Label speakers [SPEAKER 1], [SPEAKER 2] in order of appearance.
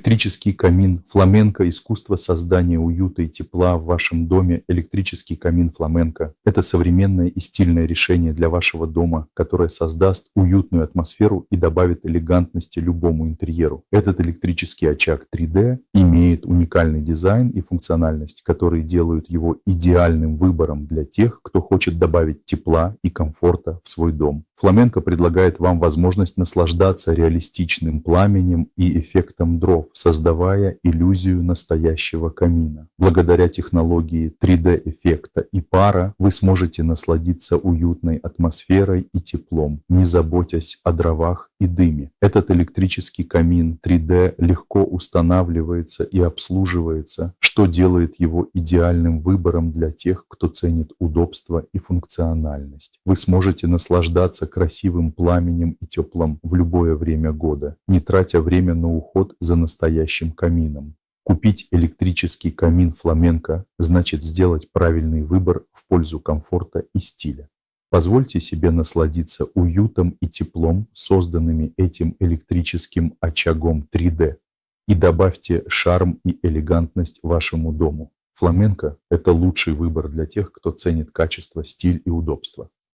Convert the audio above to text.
[SPEAKER 1] Электрический камин фламенко – искусство создания уюта и тепла в вашем доме. Электрический камин фламенко – это современное и стильное решение для вашего дома, которое создаст уютную атмосферу и добавит элегантности любому интерьеру. Этот электрический очаг 3D имеет уникальный дизайн и функциональность, которые делают его идеальным выбором для тех, кто хочет добавить тепла и комфорта в свой дом. Фламенко предлагает вам возможность наслаждаться реалистичным пламенем и эффектом дров, создавая иллюзию настоящего камина. Благодаря технологии 3D-эффекта и пара вы сможете насладиться уютной атмосферой и теплом, не заботясь о дровах и дыме. Этот электрический камин 3D легко устанавливается и обслуживается, что делает его идеальным выбором для тех, кто ценит удобство и функциональность. Вы сможете наслаждаться красивым пламенем и теплом в любое время года, не тратя время на уход за настоящим камином. Купить электрический камин фламенко значит сделать правильный выбор в пользу комфорта и стиля. Позвольте себе насладиться уютом и теплом, созданными этим электрическим очагом 3D, и добавьте шарм и элегантность вашему дому. Фламенко – это лучший выбор для тех, кто ценит качество, стиль и удобство.